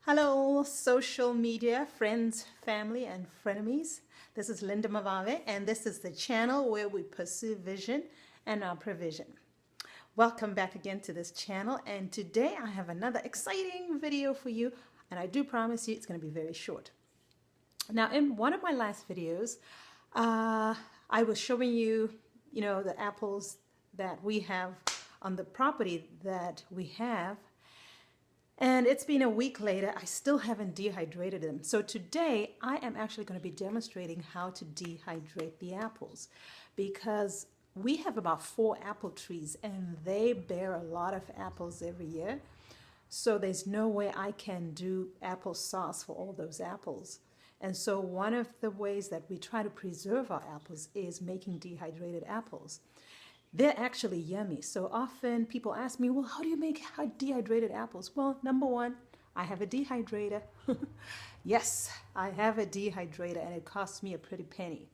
Hello, social media, friends, family, and frenemies. This is Linda Mavave, and this is the channel where we pursue vision and our provision. Welcome back again to this channel, and today I have another exciting video for you, and I do promise you it's going to be very short. Now, in one of my last videos, I was showing you, the apples that we have on the property that we have. And it's been a week later, I still haven't dehydrated them. So today I am actually going to be demonstrating how to dehydrate the apples because we have about 4 apple trees and they bear a lot of apples every year. So there's no way I can do applesauce for all those apples. And so one of the ways that we try to preserve our apples is making dehydrated apples. They're actually yummy. So often people ask me, well, how do you make dehydrated apples? Well, number one, I have a dehydrator. Yes, I have a dehydrator and it costs me a pretty penny.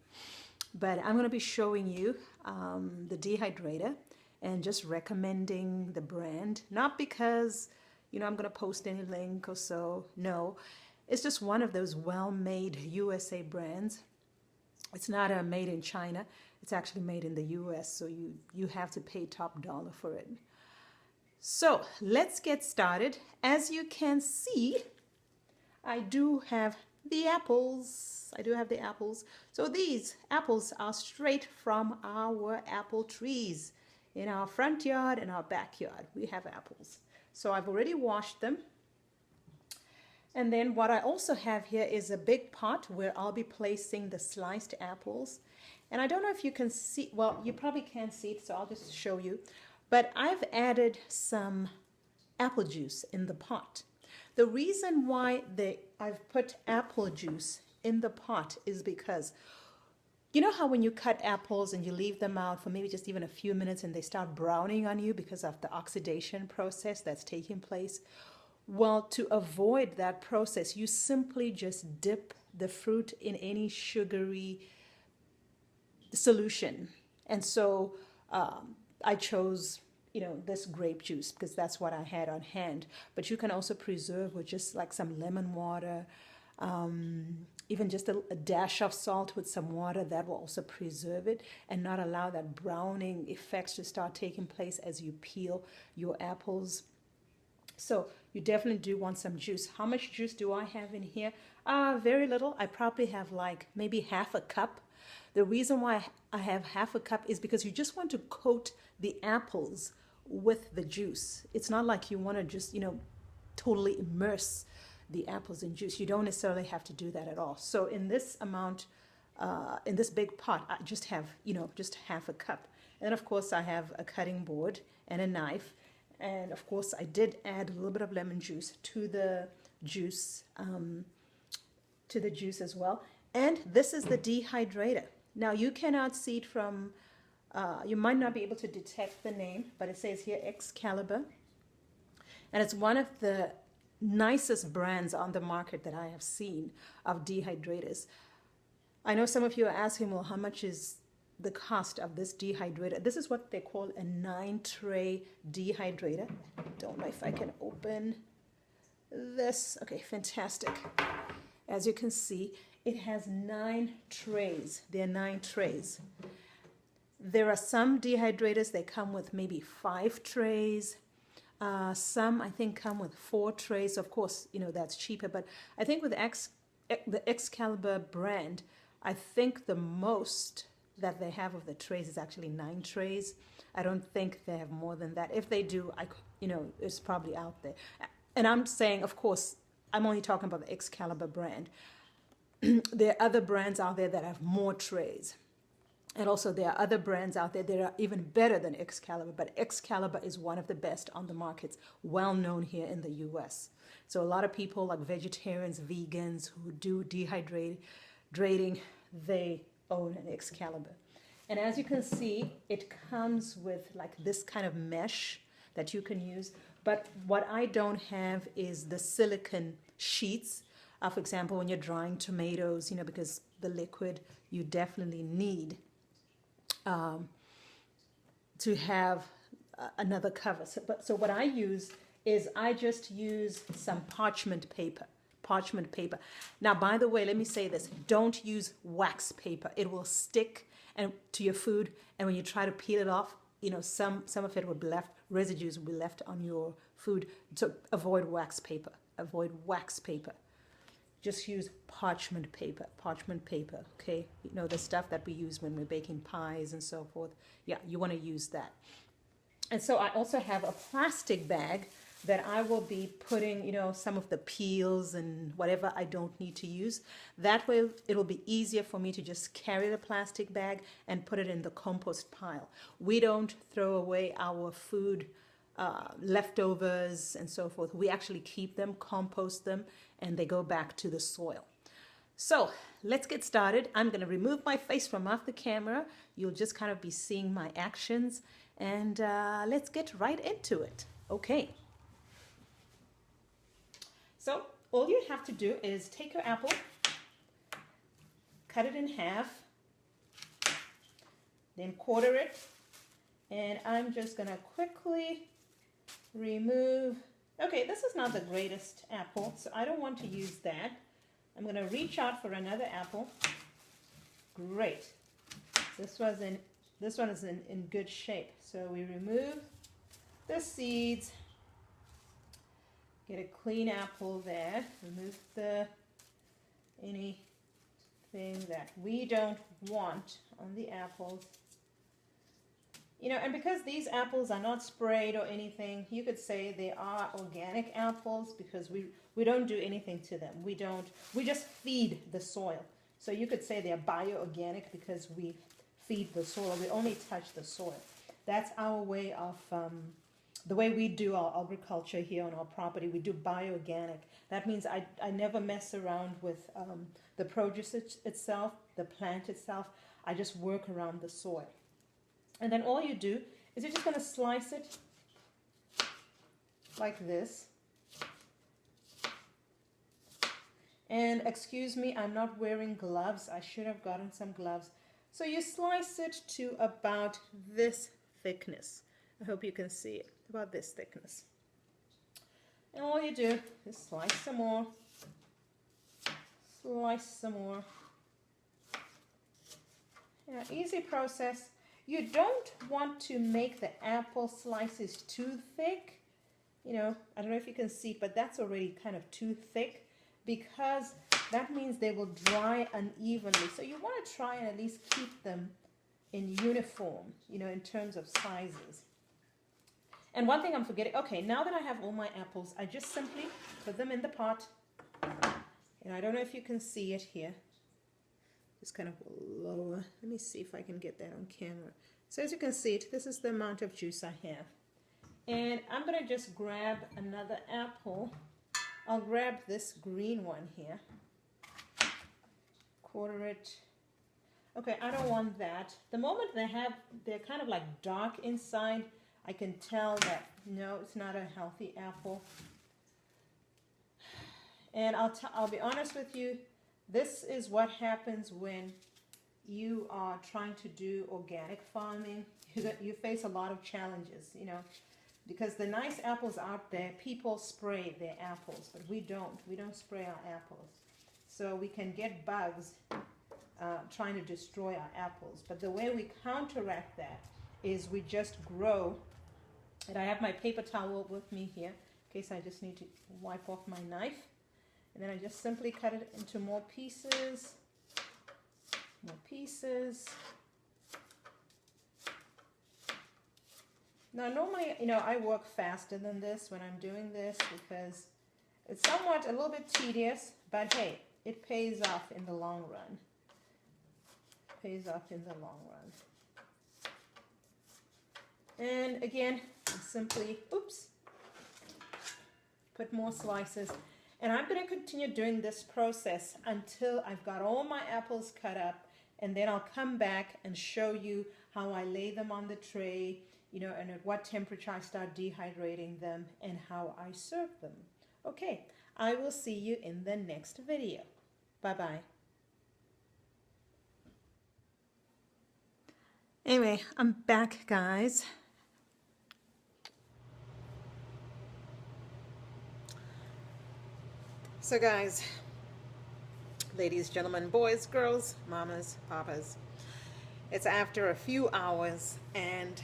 But I'm going to be showing you the dehydrator and just recommending the brand. Not because, I'm going to post any link or so. No, it's just one of those well-made USA brands. It's not made in China. It's actually made in the US, so you have to pay top dollar for it. So let's get started. As you can see, I do have the apples. So these apples are straight from our apple trees. In our front yard and our backyard, we have apples. So I've already washed them. And then what I also have here is a big pot where I'll be placing the sliced apples. And I don't know if you can see, well, you probably can't see it, so I'll just show you. But I've added some apple juice in the pot. The reason why I've put apple juice in the pot is because, you know how when you cut apples and you leave them out for maybe just even a few minutes and they start browning on you because of the oxidation process that's taking place? Well, to avoid that process, you simply just dip the fruit in any sugary solution. And so I chose, this grape juice because that's what I had on hand. But you can also preserve with just like some lemon water, even just a dash of salt with some water. That will also preserve it and not allow that browning effects to start taking place as you peel your apples. So you definitely do want some juice. How much juice do I have in here? Very little. I probably have like maybe half a cup. The reason why I have half a cup is because you just want to coat the apples with the juice. It's not like you want to just, totally immerse the apples in juice. You don't necessarily have to do that at all. So in this amount, in this big pot, I just have, just half a cup. And then of course I have a cutting board and a knife. And of course, I did add a little bit of lemon juice to the juice, as well. And this is the dehydrator. Now you cannot see it from, you might not be able to detect the name, but it says here Excalibur. And it's one of the nicest brands on the market that I have seen of dehydrators. I know some of you are asking, well, how much is the cost of this dehydrator? This is what they call a 9-tray dehydrator. I don't know if I can open this. Okay, fantastic. As you can see, it has 9 trays. There are 9 trays. There are some dehydrators that come with maybe 5 trays. Some, I think, come with 4 trays. Of course, that's cheaper. But I think with the Excalibur brand, I think the most that they have of the trays is actually 9 trays. I don't think they have more than that. If they do, it's probably out there. And I'm saying, of course, I'm only talking about the Excalibur brand. There are other brands out there that have more trays. And also there are other brands out there that are even better than Excalibur, but Excalibur is one of the best on the markets, well known here in the US. So a lot of people like vegetarians, vegans who do dehydrating, they own an Excalibur. And as you can see, it comes with like this kind of mesh that you can use. But what I don't have is the silicone sheets. For example, when you're drying tomatoes, because the liquid, you definitely need to have another cover. So what I use is I just use some parchment paper. Parchment paper. Now, by the way, let me say this. Don't use wax paper. It will stick to your food, and when you try to peel it off, some of it will be left, residues will be left on your food. So avoid wax paper. Avoid wax paper. Just use parchment paper. Parchment paper, okay? The stuff that we use when we're baking pies and so forth. Yeah, you want to use that. And so I also have a plastic bag that I will be putting, some of the peels and whatever I don't need to use. That way it'll be easier for me to just carry the plastic bag and put it in the compost pile. We don't throw away our food leftovers and so forth. We actually keep them, compost them, and they go back to the soil. So let's get started. I'm going to remove my face from off the camera. You'll just kind of be seeing my actions, and let's get right into it. Okay. So all you have to do is take your apple, cut it in half, then quarter it, and I'm just going to quickly remove. Okay, this is not the greatest apple, so I don't want to use that. I'm going to reach out for another apple. Great. This one is in good shape. So we remove the seeds. Get a clean apple there. Remove anything that we don't want on the apples. And because these apples are not sprayed or anything, you could say they are organic apples because we don't do anything to them. We just feed the soil. So you could say they're bioorganic because we feed the soil. We only touch the soil. That's our way of, the way we do our agriculture here on our property. We do bioorganic. That means I never mess around with the produce itself, the plant itself. I just work around the soil. And then all you do is you're just going to slice it like this. And excuse me, I'm not wearing gloves. I should have gotten some gloves. So you slice it to about this thickness. I hope you can see it, about this thickness. And all you do is slice some more, slice some more. Yeah, easy process. You don't want to make the apple slices too thick. I don't know if you can see, but that's already kind of too thick because that means they will dry unevenly. So you want to try and at least keep them in uniform, in terms of sizes. And one thing I'm forgetting, okay, now that I have all my apples, I just simply put them in the pot. And I don't know if you can see it here. Just kind of lower. Let me see if I can get that on camera. So as you can see it, this is the amount of juice I have. And I'm going to just grab another apple. I'll grab this green one here. Quarter it. Okay, I don't want that. The moment they're kind of like dark inside, I can tell that, no, it's not a healthy apple. And I'll be honest with you, this is what happens when you are trying to do organic farming. You face a lot of challenges, because the nice apples out there, people spray their apples, but we don't. We don't spray our apples. So we can get bugs trying to destroy our apples. But the way we counteract that is we just grow. And I have my paper towel with me here in case I just need to wipe off my knife. And then I just simply cut it into more pieces. More pieces. Now normally, I work faster than this when I'm doing this because it's somewhat a little bit tedious, but hey, it pays off in the long run. Pays off in the long run. And again, simply, put more slices. And I'm going to continue doing this process until I've got all my apples cut up, and then I'll come back and show you how I lay them on the tray, and at what temperature I start dehydrating them and how I serve them. Okay, I will see you in the next video. Bye-bye. Anyway, I'm back, guys. So guys, ladies, gentlemen, boys, girls, mamas, papas, it's after a few hours and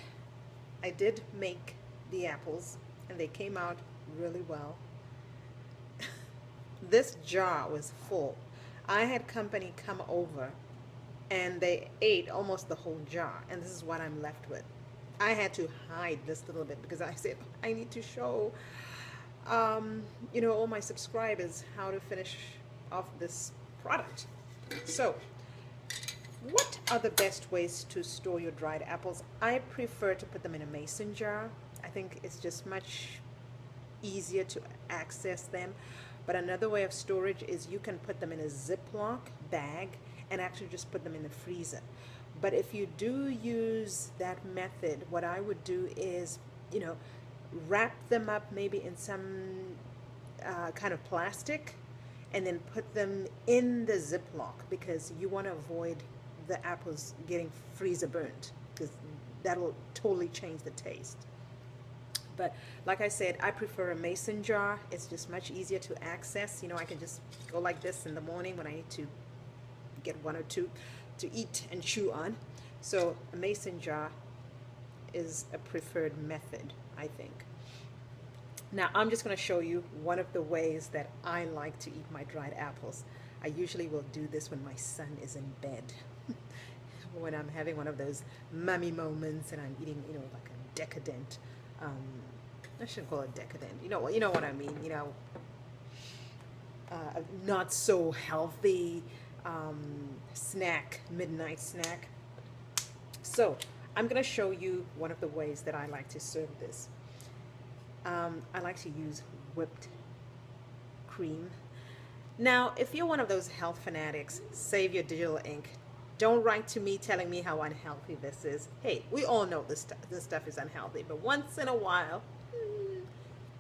I did make the apples and they came out really well. This jar was full. I had company come over and they ate almost the whole jar, and this is what I'm left with. I had to hide this little bit because I said I need to show all my subscribers how to finish off this product. So what are the best ways to store your dried apples? I prefer to put them in a mason jar. I think it's just much easier to access them. But another way of storage is you can put them in a Ziploc bag and actually just put them in the freezer. But if you do use that method, what I would do is, wrap them up maybe in some kind of plastic and then put them in the Ziploc, because you want to avoid the apples getting freezer burnt, because that'll totally change the taste. But like I said, I prefer a mason jar. It's just much easier to access. I can just go like this in the morning when I need to get one or two to eat and chew on. So a mason jar is a preferred method, I think. Now I'm just going to show you one of the ways that I like to eat my dried apples. I usually will do this when my son is in bed. When I'm having one of those mummy moments and I'm eating, like a decadent, I shouldn't call it decadent, you know what I mean, not so healthy snack, midnight snack. So I'm going to show you one of the ways that I like to serve this. I like to use whipped cream. Now, if you're one of those health fanatics, save your digital ink. Don't write to me telling me how unhealthy this is. Hey, we all know this stuff is unhealthy, but once in a while,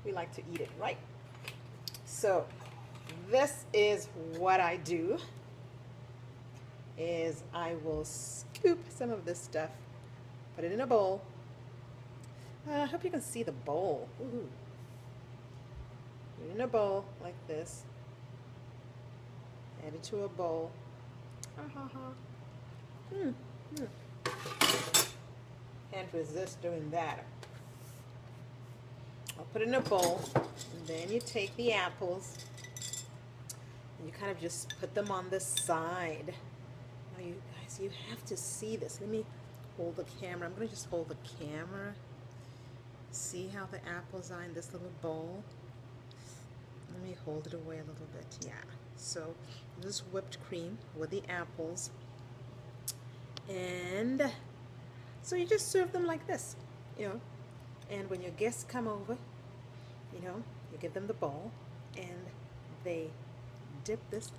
we like to eat it, right? So this is what I do, is I will scoop some of this stuff, put it in a bowl. I hope you can see the bowl. Ooh. Put it in a bowl like this. Add it to a bowl. Can't resist doing that. I'll put it in a bowl, and then you take the apples and you kind of just put them on the side. Now you guys, you have to see this. Let me hold the camera. I'm going to just hold the camera. See how the apples are in this little bowl? Let me hold it away a little bit. Yeah. So this is whipped cream with the apples. And so you just serve them like this, and when your guests come over, you give them the bowl and they dip this.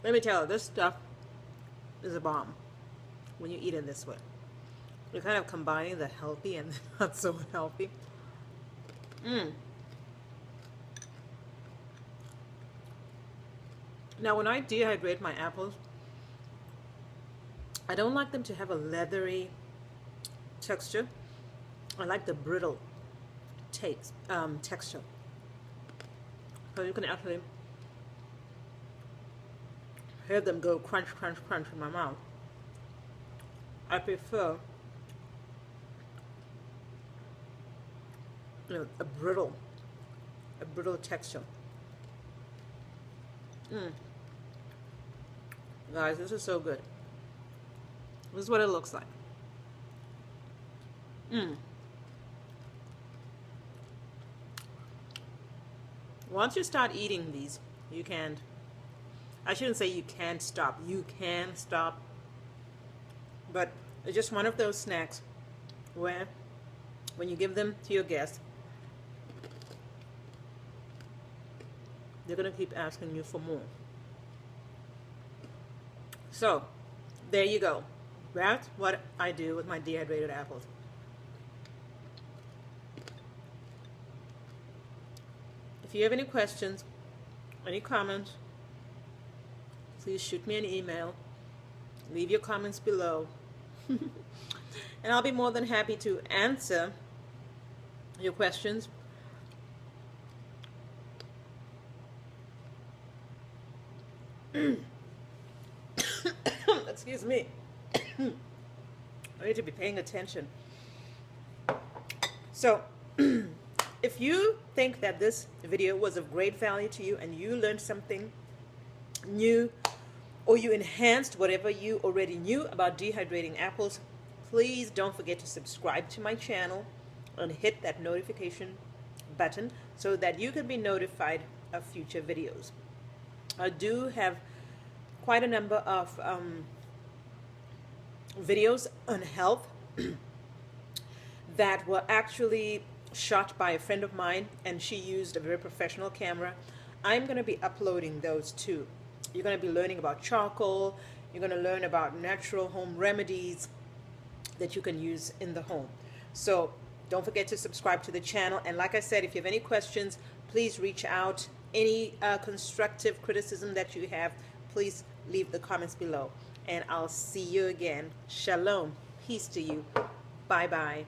Let me tell you, this stuff is a bomb when you eat it this way. You're kind of combining the healthy and the not so healthy. Now when I dehydrate my apples, I don't like them to have a leathery texture. I like the brittle texture. So you can actually hear them go crunch, crunch, crunch in my mouth. I prefer a brittle texture. Guys, this is so good. This is what it looks like. Once you start eating these, you can't. I shouldn't say you can't stop. You can stop. But it's just one of those snacks where when you give them to your guests, they're going to keep asking you for more. So, there you go. That's what I do with my dehydrated apples. If you have any questions, any comments, please shoot me an email. Leave your comments below. and I'll be more than happy to answer your questions. Excuse me. I need to be paying attention. So, if you think that this video was of great value to you and you learned something new, or you enhanced whatever you already knew about dehydrating apples, please don't forget to subscribe to my channel and hit that notification button so that you can be notified of future videos. I do have quite a number of videos on health that were actually shot by a friend of mine, and she used a very professional camera. I'm going to be uploading those too. You're going to be learning about charcoal. You're going to learn about natural home remedies that you can use in the home. So don't forget to subscribe to the channel. And like I said, if you have any questions, please reach out. Any constructive criticism that you have, please leave the comments below. And I'll see you again. Shalom. Peace to you. Bye-bye.